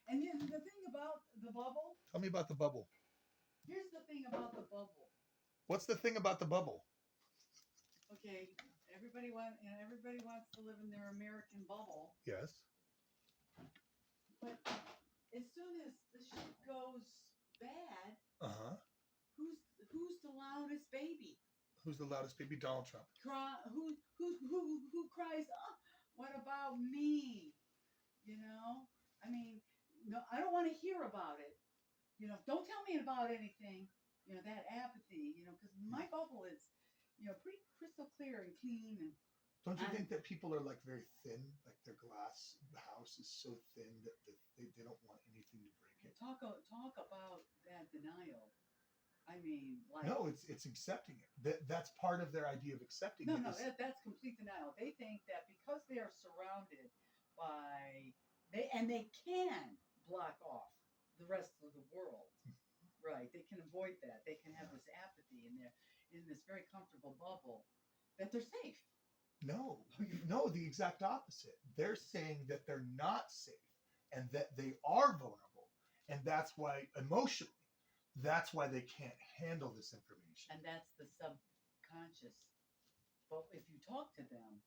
And you know, the thing about the bubble, Tell me about the bubble. here's the thing about the bubble. What's the thing about the bubble? Okay, everybody wants to live in their American bubble, Yes. but as soon as the shit goes bad, Uh-huh. who's the loudest baby? Who's the loudest baby? Donald Trump. Who cries? Oh, what about me? You know, I mean, no, I don't want to hear about it. You know, don't tell me about anything. You know, that apathy. You know, because my bubble is, pretty crystal clear and clean. And Don't you think that people are like very thin? Like their glass, the house is so thin that they don't want anything to break it. talk about that denial. I mean, like No, it's accepting it. That's part of their idea of accepting no, it. no, that's complete denial. They think that because they are surrounded by they can block off the rest of the world. Right. They can avoid that. They can have this apathy in this very comfortable bubble that they're safe. No, no, the exact opposite. They're saying that they're not safe and that they are vulnerable. And that's why emotionally, that's why they can't handle this information. And that's the subconscious. But if you talk to them,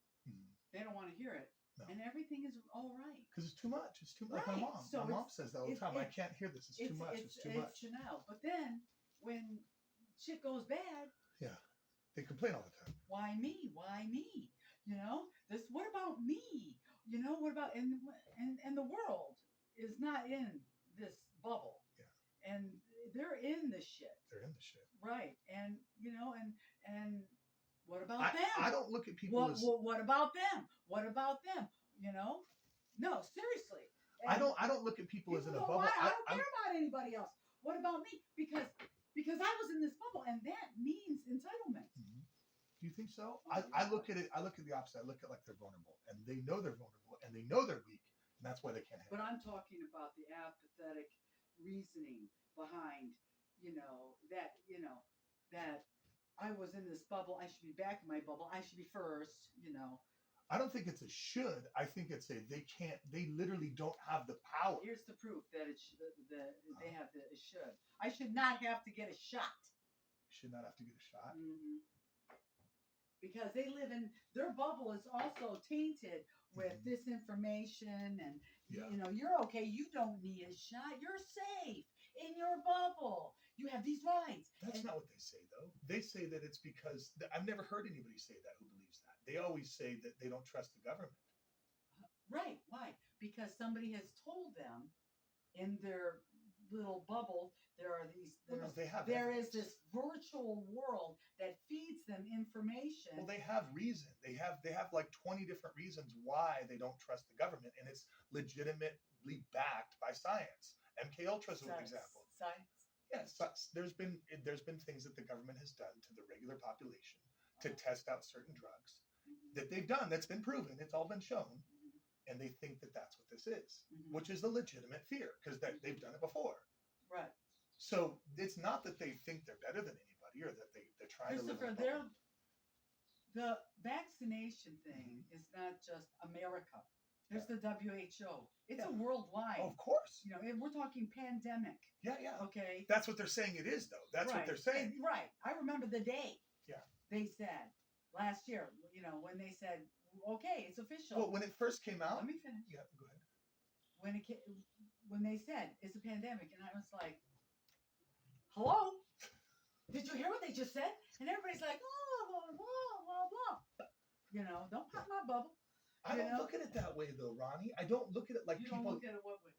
they don't want to hear it. No. And everything is all right. Because it's too much. It's too much. Right. Like my mom. So my mom says that all the time. I can't hear this. It's too much. It's too much. It's Chanel. But then when shit goes bad, yeah, they complain all the time. Why me? Why me? You know, this. What about me? You know, what about and the world is not in this bubble. Yeah. And they're in the shit. They're in the shit. Right. And you know, and what about them? I don't look at people what about them? What about them? You know? No, seriously. And I don't look at people as in a bubble. I don't care about anybody else. What about me? Because I was in this bubble, and that means entitlement. Mm-hmm. Do you think so? I look at it. I look at the opposite. I look at like they're vulnerable, and they know they're vulnerable, and they know they're weak, and that's why they can't handle it. But I'm talking about the apathetic reasoning behind, that I was in this bubble. I should be back in my bubble. I should be first. I don't think it's a should. I think it's a they can't. They literally don't have the power. Here's the proof that they have it should. I should not have to get a shot. You should not have to get a shot. Mm-hmm. Because they live in their bubble is also tainted with disinformation and you're okay. You don't need a shot. You're safe in your bubble. You have these rights. That's not what they say though. They say that it's because I've never heard anybody say that who believes that. They always say that they don't trust the government. Right. Why? Because somebody has told them in their little bubble there are these there is this virtual world that feeds them information. Well, they have reason. They have like 20 different reasons why they don't trust the government, and it's legitimately backed by science. MK Ultra is an example. Science. Yes, there's been things that the government has done to the regular population to test out certain drugs that they've done. That's been proven. It's all been shown. And they think that that's what this is, which is a legitimate fear because they've done it before. Right. So it's not that they think they're better than anybody or that they're trying to live in a bubble. The vaccination thing is not just America. There's the WHO. It's a worldwide. Oh, of course. We're talking pandemic. Yeah. Okay. That's what they're saying it is, though. That's what they're saying. Right. I remember the day. Yeah. They said last year, when they said, okay, it's official. Well, when it first came out. Let me finish. Yeah, go ahead. When they said it's a pandemic, and I was like, hello? Did you hear what they just said? And everybody's like, oh, blah, blah, blah. Don't pop my bubble. I don't look at it that way, though, Ronnie. I don't look at it like you people. Don't look at it what way?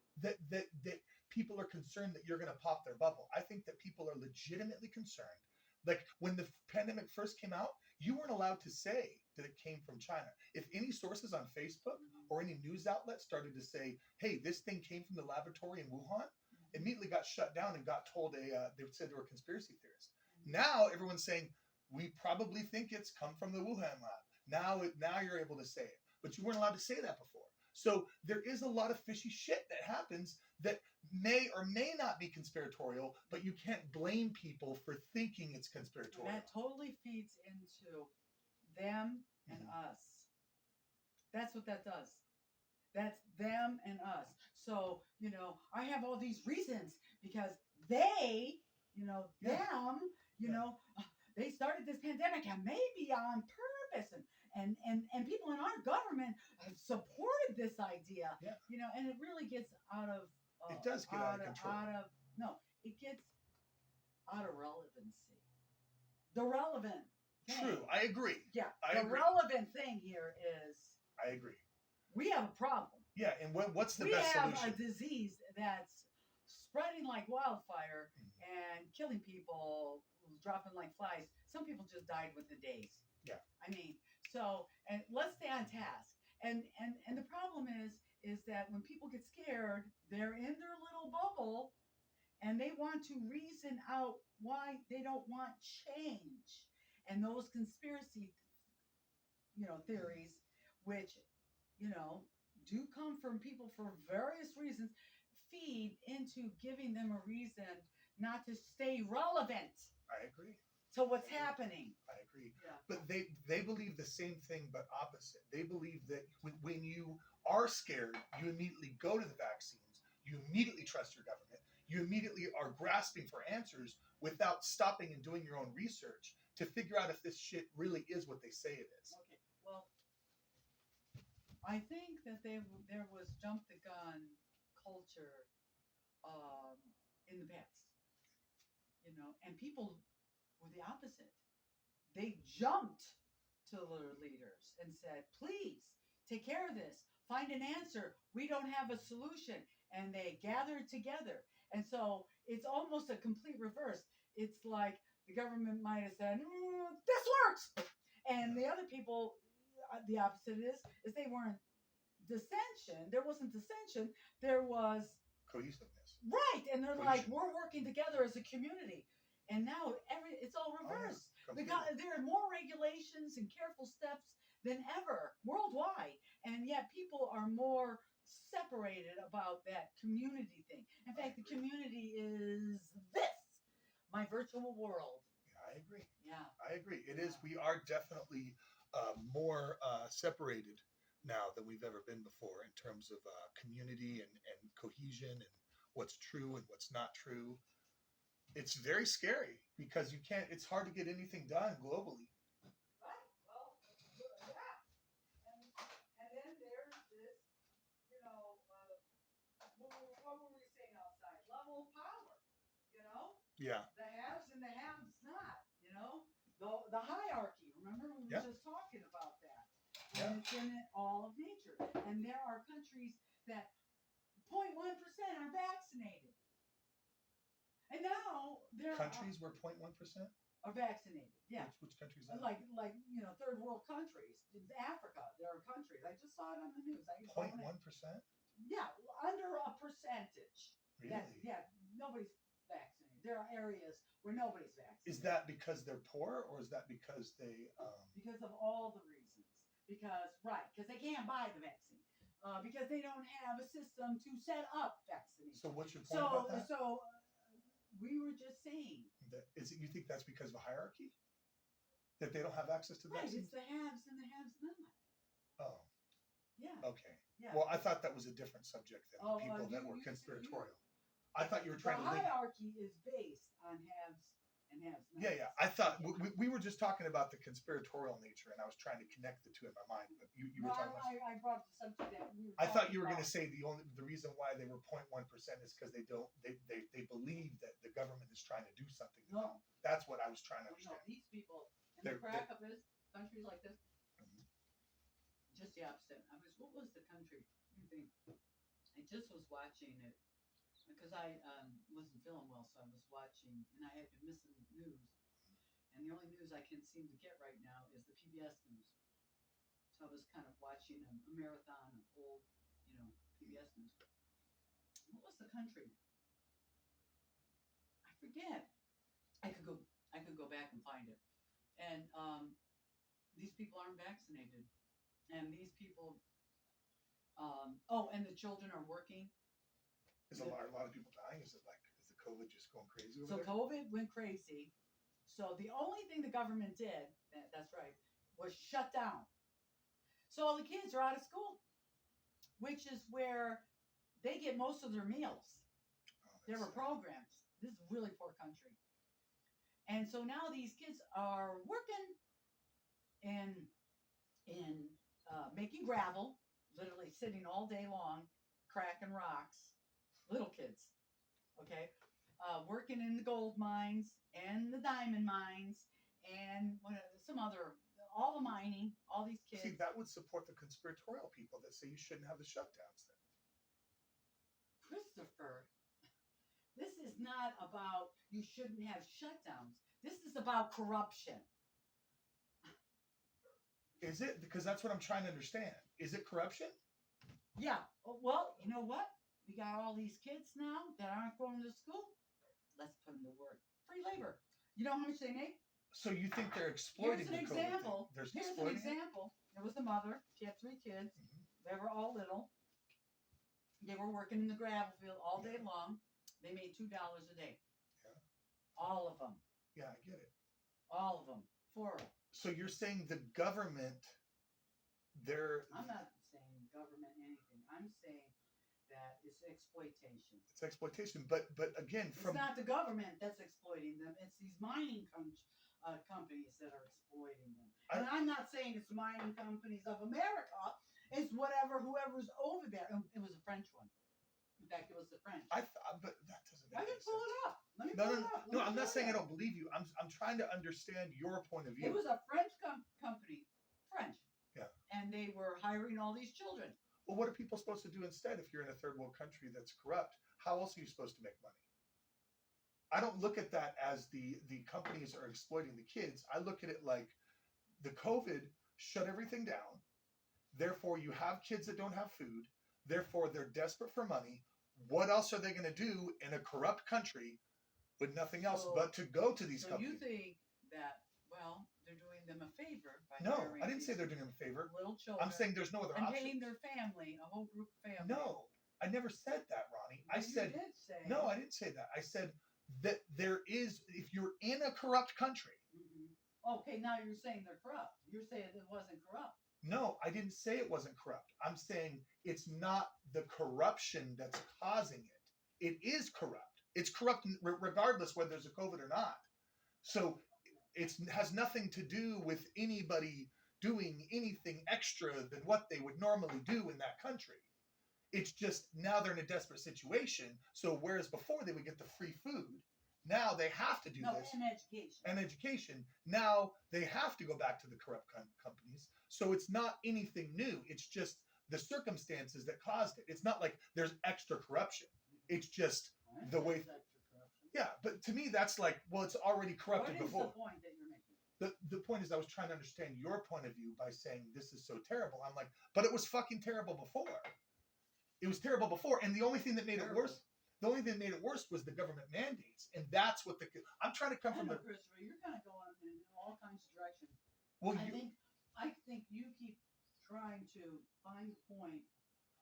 That people are concerned that you're going to pop their bubble. I think that people are legitimately concerned. Like when the pandemic first came out, you weren't allowed to say that it came from China. If any sources on Facebook or any news outlet started to say, hey, this thing came from the laboratory in Wuhan, immediately got shut down and got told they said they were conspiracy theorists. Now everyone's saying, we probably think it's come from the Wuhan lab. Now you're able to say it. But you weren't allowed to say that before. So there is a lot of fishy shit that happens that may or may not be conspiratorial, but you can't blame people for thinking it's conspiratorial. And that totally feeds into them and us. That's what that does. That's them and us. So, I have all these reasons because they, Yeah. them, they started this pandemic and maybe on purpose. And people in our government have supported this idea, Yeah. and it really gets out of, It does get out of control. No, it gets out of relevancy. The relevant thing. True. I agree. Yeah. I the agree. relevant thing here is I agree. we have a problem. Yeah, and what's the we best have solution? a disease that's spreading like wildfire and killing people, dropping like flies. Some people just died within days. Yeah. I mean, so, and let's stay on task. And the problem is that when people get scared, they're in their little bubble and they want to reason out why they don't want change. And those conspiracy, theories, which, do come from people for various reasons, feed into giving them a reason not to stay relevant I agree. to what's happening. I agree. Yeah. But they believe the same thing, but opposite. They believe that when you are scared, you immediately go to the vaccines. You immediately trust your government. You immediately are grasping for answers without stopping and doing your own research to figure out if this shit really is what they say it is. Okay. Well, I think that there was jump the gun culture in the past, and people were the opposite. They jumped to their leaders and said, please take care of this, find an answer. We don't have a solution. And they gathered together. And so it's almost a complete reverse. It's like the government might have said, this works. And the other people, the opposite is they weren't dissension. There wasn't dissension. There was cohesiveness. Right. And they're like, we're working together as a community. And now it's all reversed. There are more regulations and careful steps than ever worldwide. And yet people are more separated about that community thing. In fact, the community is this, my virtual world. Yeah, I agree. Yeah. I agree. It is. We are definitely more separated now than we've ever been before in terms of community and cohesion and what's true and what's not true. It's very scary because it's hard to get anything done globally. Right. Well, yeah. And then there's this, what were we saying outside? Level of power, Yeah. The haves and the haves not, the hierarchy. Remember we were just talking about that. Yeah. And it's in all of nature. And there are countries that 0.1% are vaccinated. And now there countries where 0.1% are vaccinated. Yeah. Which countries? Are like third world countries. In Africa, there are countries. I just saw it on the news. 0.1%? Yeah, under a percentage. Really? Nobody's vaccinated. There are areas where nobody's vaccinated. Is that because they're poor, or is that because they? Because of all the reasons. Because they can't buy the vaccine. Because they don't have a system to set up vaccination. So what's your point about that? So we were just saying. You think that's because of a hierarchy? That they don't have access to the vaccine? It's the haves and the haves not. Oh. Yeah. Okay. Yeah. Well, I thought that was a different subject than the people that were conspiratorial. I thought you were trying to link. The hierarchy is based on haves and haves not. Yeah. I thought we were just talking about the conspiratorial nature, and I was trying to connect the two in my mind. But you were talking about. I brought the subject that we were. I thought you were going to say the reason why they were 0.1% is because they believe that the government is trying to do something. No. That's what I was trying to understand. No, these people in the crack of this countries like this. Just the opposite. What was the country? Let me think. I just was watching it because I wasn't feeling well, so I was watching, and I had been missing news. And the only news I can seem to get right now is the PBS news. So I was kind of watching a marathon of old, PBS news. What was the country? I forget. I could go back and find it. And these people aren't vaccinated. And these people, and the children are working. Is a lot of people dying? Is the COVID just going crazy over there? COVID went crazy. So the only thing the government did, that's right, was shut down. So all the kids are out of school. which is where they get most of their meals. Oh, There that's were sad. programs. This is a really poor country. And so now these kids are working in making gravel, literally sitting all day long, cracking rocks. Little kids, okay, working in the gold mines and the diamond mines and some other, all the mining. All these kids. See, that would support the conspiratorial people that say you shouldn't have the shutdowns then. Christopher, this is not about you shouldn't have shutdowns. This is about corruption. Is it? Because that's what I'm trying to understand. Is it corruption? Yeah. Well, you know what? We got all these kids now that aren't going to school. Let's put them to work. Free labor. You know how much they make? So you think they're exploiting Here's an the COVID thing? example. They're Here's an exploiting it? example. There was a mother. She had 3 kids. Mhm. They were all little. They were working in the gravel field all day long. They made $2 a day. Yeah. All of them. Yeah, I get it. All of them. 4 of them. So you're saying the government, they're I'm not saying government anything. I'm saying that it's exploitation. it's exploitation. But again, It's from not the government that's exploiting them. It's these mining companies that are exploiting them. And I'm not saying it's mining companies of America. It's whoever's over there. It was a French one. In fact, it was the French. but that doesn't I make can any pull sense. it up. Let me No, pull no, it up. no. I'm not saying I don't believe you. I'm trying to understand your point of view. It was a French company. French. Yeah. And they were hiring all these children. Well, what are people supposed to do instead if you're in a third world country that's corrupt? How else are you supposed to make money? I don't look at that as the companies are exploiting the kids. I look at it like the COVID shut everything down. Therefore, you have kids that don't have food. Therefore, they're desperate for money. What else are they going to do in a corrupt country with nothing else but to go to these So companies? you think that, well, they're doing them a favor by No, hiring I didn't say these they're doing them a favor. little children I'm saying there's no other and option. paying their family, a whole group of family. No, I never said that, Ronnie. I Well, said you did say. no. I didn't say that. I said that there is, if you're in a corrupt country. Mm-hmm. Okay, now you're saying they're corrupt. You're saying it wasn't corrupt. No, I didn't say it wasn't corrupt. I'm saying it's not the corruption that's causing it. It is corrupt. It's corrupt regardless whether there's a COVID or not. So it has nothing to do with anybody doing anything extra than what they would normally do in that country. It's just now they're in a desperate situation. So whereas before they would get the free food, now they have to do this. And education. And education. Now they have to go back to the corrupt companies. So it's not anything new. It's just the circumstances that caused it. It's not like there's extra corruption. It's just the way. Yeah, but to me that's like, well, it's already corrupted before. What is the point that you're making? The point is I was trying to understand your point of view by saying this is so terrible. I'm like, but it was fucking terrible before. It was terrible before, and the only thing that made it worse. The only thing that made it worse was the government mandates, and that's what I'm trying to come from. Christopher, you're kind of going in all kinds of directions. Well, I think you keep trying to find the point.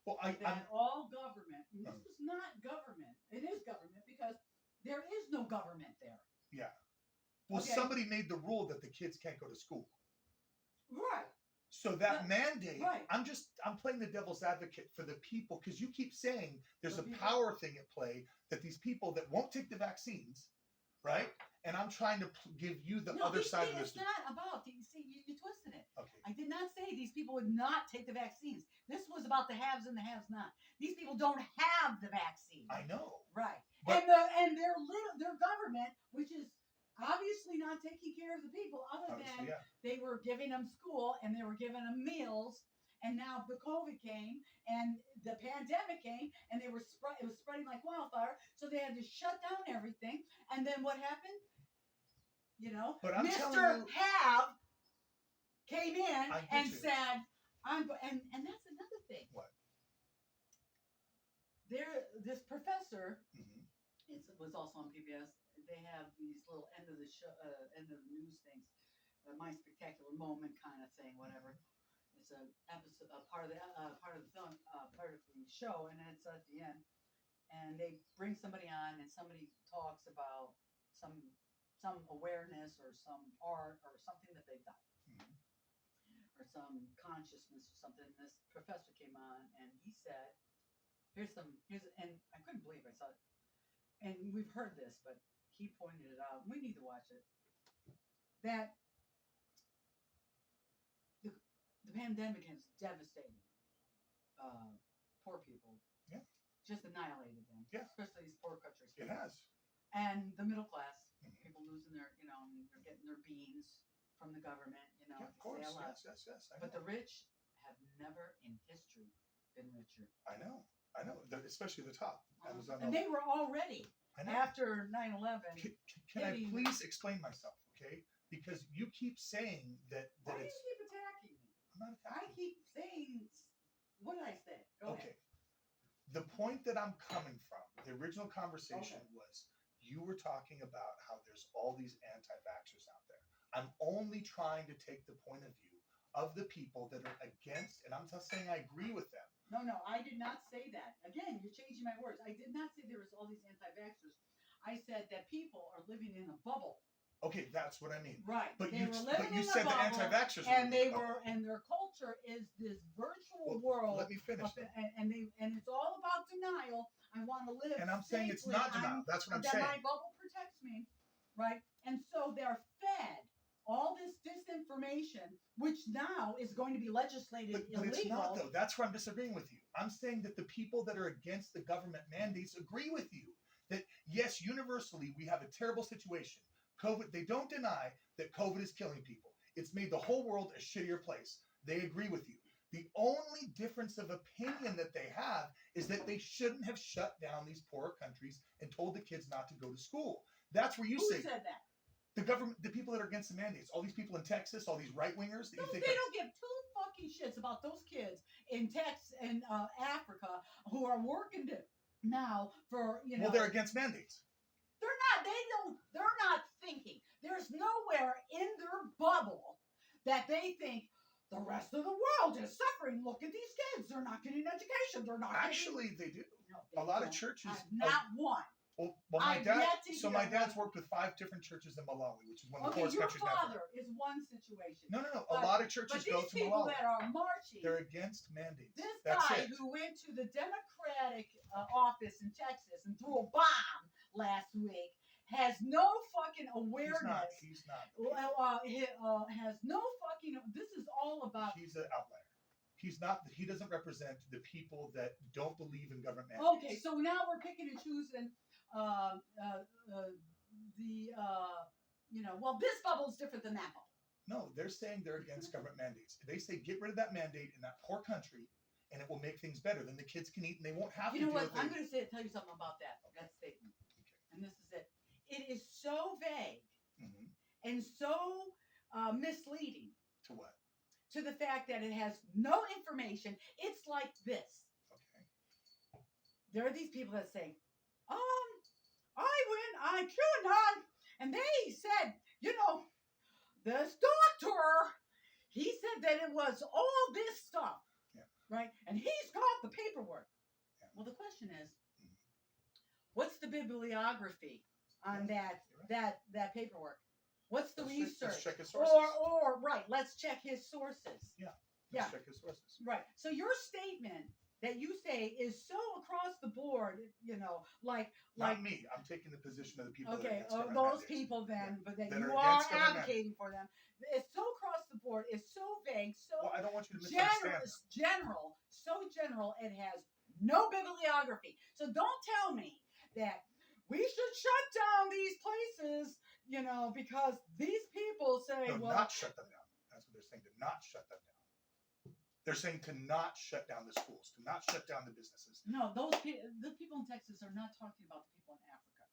Well, that all government. And this was not government. It is government because there is no government there. Yeah. Well, somebody made the rule that the kids can't go to school. Right. So that mandate, right. I'm playing the devil's advocate for the people because you keep saying there's a power thing at play that these people that won't take the vaccines, right? And I'm trying to give you the other side of this. It's not about, see, you twisted it. Okay. I did not say these people would not take the vaccines. This was about the haves and the haves not. These people don't have the vaccine. I know. Right. But, and their government, which is obviously not taking care of the people other than they were giving them school and they were giving them meals, and now the COVID came and the pandemic came and it was spreading like wildfire, so they had to shut down everything. And then what happened? but I'm Mr. Have came in and said, and that's another thing. What? This professor mm-hmm. was also on PBS. They have these little end of the show, end of the news things, My Spectacular Moment kind of thing, whatever. It's an episode, part of the film, part of the show, and it's at the end. And they bring somebody on, and somebody talks about some awareness or some art or something that they've done, mm-hmm. or or some consciousness or something. This professor came on and he said, and I couldn't believe I saw it. And we've heard this, but he pointed it out. We need to watch it. That the pandemic has devastated poor people. Yeah. Just annihilated them. Yeah. Especially these poor countries. It has. And the middle class, Mhm. people losing their, they're getting their beans from the government, Yeah, of course. Yes. I But know. the rich have never in history been richer. I know. Especially the top. I was on and they were already, I know. after 9/11. Can I please explain myself, okay? Because you keep saying that Why do it's. you keep attacking me? I'm not I attacking. keep saying, what did I say? Go Okay. ahead. The point that I'm coming from, the original conversation Okay. was you were talking about how there's all these anti-vaxxers out there. I'm only trying to take the point of view of the people that are against, and I'm not saying I agree with them. No, I did not say that. Again, you're changing my words. I did not say there was all these anti-vaxxers. I said that people are living in a bubble. Okay, that's what I mean. Right. But they you were living in said a bubble, the anti-vaxxers and were and their culture is this virtual world. Let me finish. And it's all about denial. I want to live. And I'm saying it's not denial. That's what I'm that saying. My bubble protects me, right? And so they're fed all this disinformation, which now is going to be legislated but illegal. It's not, though. That's where I'm disagreeing with you. I'm saying that the people that are against the government mandates agree with you. That, yes, universally, we have a terrible situation. COVID, they don't deny that COVID is killing people. It's made the whole world a shittier place. They agree with you. The only difference of opinion that they have is that they shouldn't have shut down these poorer countries and told the kids not to go to school. That's where you Who say said that? the government, the people that are against the mandates, all these people in Texas, all these right wingers. They don't give two fucking shits about those kids in Texas and Africa who are working now for Well, they're against mandates. They're not. They're not thinking. There's nowhere in their bubble that they think the rest of the world is suffering. Look at these kids. They're not getting education. They're not. Actually, they do. No, a lot of churches. Not one. Well, my dad's worked with 5 different churches in Malawi, which is one of the poorest countries in Africa. Your father is one situation. No. A lot of churches go to Malawi. But these people that are marching, they're against mandates. This guy who went to the Democratic office in Texas and threw a bomb last week has no fucking awareness. He's not. Has no fucking. This is all about. He's an outlier. He's not. He doesn't represent the people that don't believe in government mandates. Okay, so now we're picking and choosing. This bubble is different than that bubble. No, they're saying they're against government mandates. They say get rid of that mandate in that poor country, and it will make things better. Then the kids can eat, and they won't have to. You know what? I'm going to tell you something about that statement. Okay. And this is it. It is so vague and so misleading. To what? To the fact that it has no information. It's like this. Okay. There are these people that say, I went on QAnon, and they said, this doctor, he said that it was all this stuff, right? And he's got the paperwork. Yeah. Well, the question is, what's the bibliography on that paperwork? What's the research? Let's check his sources. Let's check his sources. Let's check his sources. Right. So your statement that you say is so across the board, Not me. I'm taking the position of the people. Okay, that are those people then, but that that you are are advocating for them. It's so across the board. It's so vague. So well, I don't want you to misunderstand. So general. It has no bibliography. So don't tell me that we should shut down these places, because these people say, no, not shut them down. That's what they're saying. To not shut them down. They're saying to not shut down the schools, to not shut down the businesses. No, the people in Texas are not talking about the people in Africa.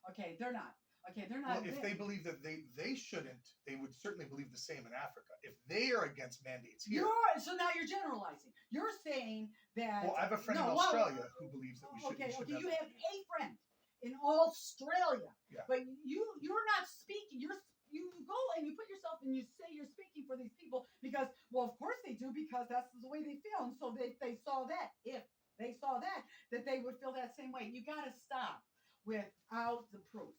Okay, they're not. Okay, they're not. Well, if they believe that they shouldn't, they would certainly believe the same in Africa. If they are against mandates here. So now you're generalizing. You're saying that. Well, I have a friend in Australia who believes that we shouldn't. Okay, you have a friend in Australia. Yeah. But you're not speaking. You go and you put yourself and you say you're speaking for these people because, well, of course they do, because that's the way they feel. And so they saw that. If they saw that they would feel that same way. You got to stop without the proof.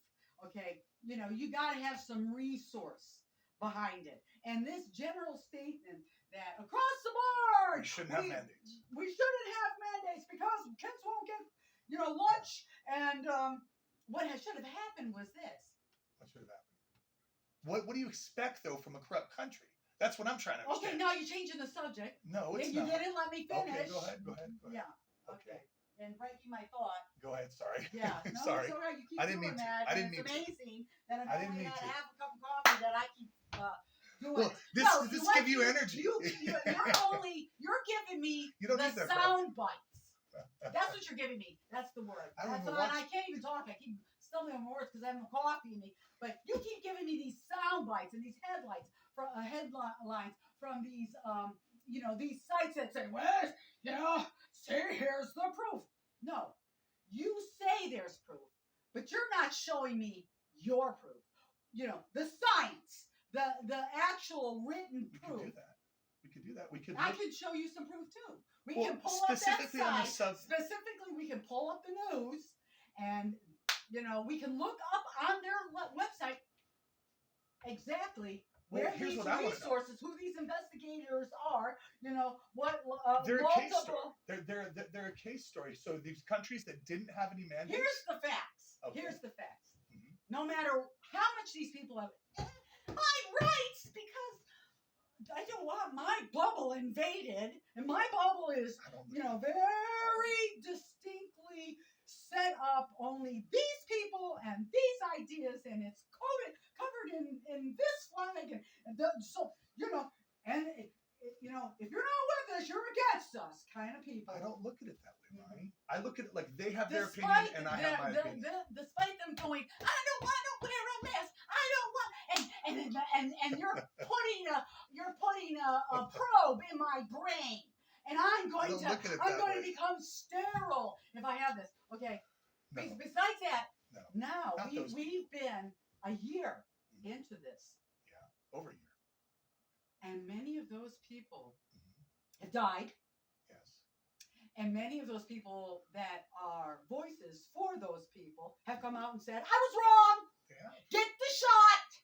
Okay. You got to have some resource behind it. And this general statement that across the board We shouldn't have mandates. we shouldn't have mandates because kids won't get, lunch. And what should have happened was this. What should have happened? What do you expect though from a corrupt country? That's what I'm trying to Okay, understand. now you're changing the subject. No, it's and you not. didn't let me finish. Okay, go ahead. Yeah. Okay. And breaking my thought. Go ahead. Sorry. Yeah. No, Sorry. it's all right. You keep I didn't doing mean to. that. I didn't and mean it's to. amazing that I've I didn't only mean had to. half a cup of coffee that I keep doing. Well, this what give you energy. You're giving me You don't the need that sound bites. That's what you're giving me. That's the word. I don't That's even why watch- I can't even talk. I keep stumbling on words because I have no coffee in me. But you keep giving me these sound bites and these headlines from these these sites that say, well, see, here's the proof. No, you say there's proof, but you're not showing me your proof. The science, the actual written proof. We could do that. I could show you some proof too. We Well, can pull up that specifically on the site. Specifically, we can pull up the news, and we can look up on their website exactly where here's these what I wanna know. resources, who these investigators are. What They're a case story. multiple. They're a case story. So these countries that didn't have any mandates. Here's the facts. Okay. Here's the facts. Mhm. No matter how much these people have my rights, because I don't want my bubble invaded, and my bubble is, I don't very distinctly set up only these people and these ideas, and it's covered in this flag, if you're not with us, you're against us, kind of people. I don't look at it that way, Bonnie. I look at it like they have their opinion and I have my opinion. Despite them going, I don't want to wear a mask. I don't want, and you're putting a probe in my brain, and I'm going to become sterile if I have this. Okay. No. Besides that, No. now Not those we've been a year into this, Over a year. and many of those people have died. Yes. And many of those people that are voices for those people have come out and said, I was wrong. Yeah. Get the shot.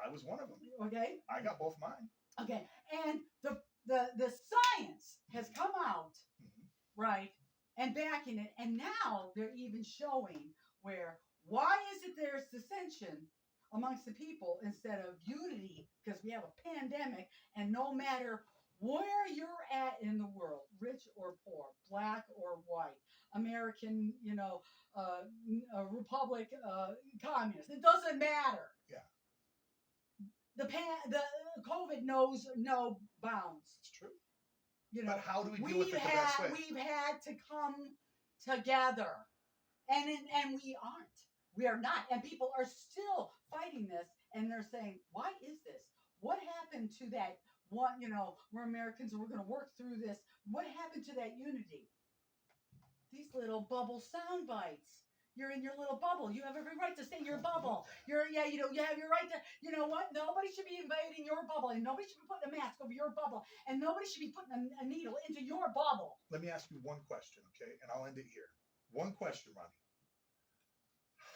I was one of them. Okay. I got both mine. Okay. And the science has come out, right, and backing it. And now they're even showing why is it there's dissension amongst the people instead of unity, because we have a pandemic, and no matter where you're at in the world, rich or poor, black or white, American, republic, communist, it doesn't matter. Yeah. The COVID knows no bounds. It's true. But how do we deal with it the we've best way? had to come together, and we aren't. We are not, and people are still fighting this, and they're saying, "Why is this? What happened to that one? We're Americans, and we're going to work through this. What happened to that unity? These little bubble sound bites. You're in your little bubble. You have every right to stay in your bubble. You have your right to. You know what? Nobody should be invading your bubble, and nobody should be putting a mask over your bubble, and nobody should be putting a needle into your bubble." Let me ask you one question, okay? And I'll end it here. One question, Ronnie.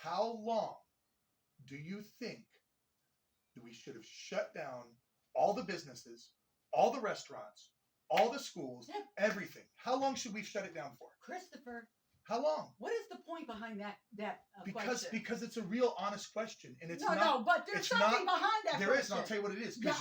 How long do you think that we should have shut down all the businesses, all the restaurants, all the schools, everything? How long should we shut it down for? Christopher, how long? What is the point behind that question? Because it's a real honest question, and it's no, but there's something behind that. There is, and I'll tell you what it is. Because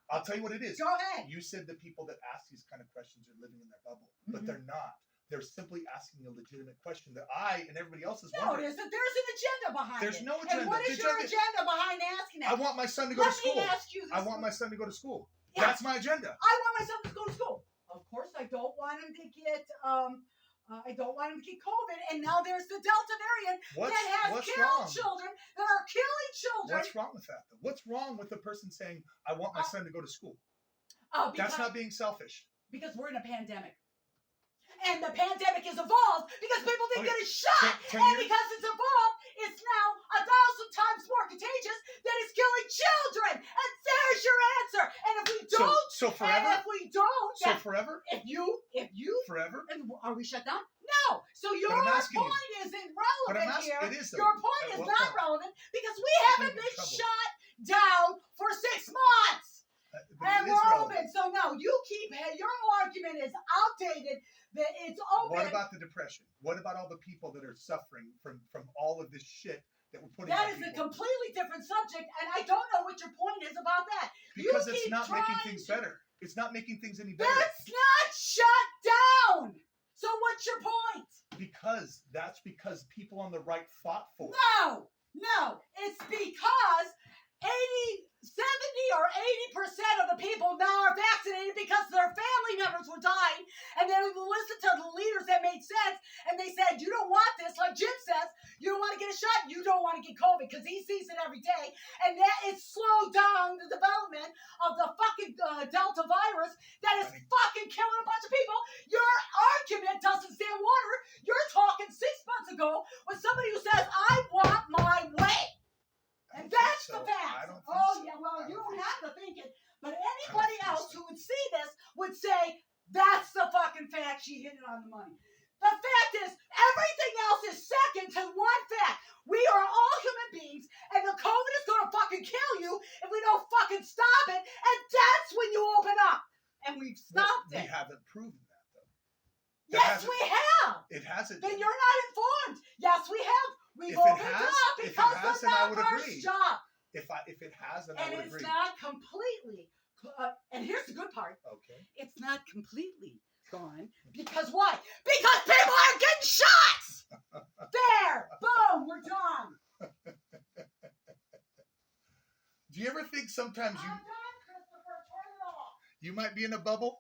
I'll tell you what it is. Go ahead. You said the people that ask these kind of questions are living in their bubble, but they're not. They're simply asking a legitimate question that I and everybody else is wondering. No, it isn't. There's an agenda behind There's it. no agenda. And what is your agenda behind asking that? I want my son to go to school. Let me ask you this. I want my son to go to school. Yeah. That's my agenda. I want my son to go to school. Of course, I don't want him to get COVID, and now there's the Delta variant that has killed children, that are killing children. What's wrong with that, though? What's wrong with the person saying, I want my son to go to school? That's not being selfish. Because we're in a pandemic. And the pandemic is evolved because people didn't get a shot. And because it's evolved, it's now 1,000 times more contagious that it's killing children. And there's your answer. And if we don't, so forever? And if we don't, so forever? If you forever? And are we shut down? No. So your point isn't relevant here. It is, your point is not relevant because we haven't been shut down for 6 months. And it is we're relevant. open. So no, you keep your argument is outdated. That it's open. What about the depression? What about all the people that are suffering from all of this shit that we're putting That on is a people? completely different subject, and I don't know what your point is about that. Because You it's keep not making trying things to- better. It's not making things any better. That's not shut down. So what's your point? Because people on the right fought for it. No. It's because 70 or 80% of the people now are vaccinated because their family members were dying, and they listened to the leaders that made sense, and they said, you don't want this, like Jim says, you don't want to get a shot, you don't want to get COVID, because he sees it every day, and that it slowed down the development of the fucking Delta virus that is fucking killing a bunch of people. Your argument doesn't stand water. You're talking 6 months ago with somebody who says, I want my way. And that's the fact. Well, you don't have to think it. But anybody else who would see this would say, that's the fucking fact. She hit it on the money. The fact is, everything else is second to one fact. We are all human beings, and the COVID is going to fucking kill you if we don't fucking stop it. And that's when you open up. And we've stopped it. We haven't proven that, though. Yes, we have. It hasn't. Then you're not informed. Yes, we have. We've If it opened has, up if it because has, the then I would numbers agree. stop. If it has, then I And would it's agree. not completely. And here's the good part. Okay. It's not completely gone. Because why? Because people are getting shots. There. Boom. We're done. Do you ever think sometimes I'm done, Christopher. Turn it off. you might be in a bubble?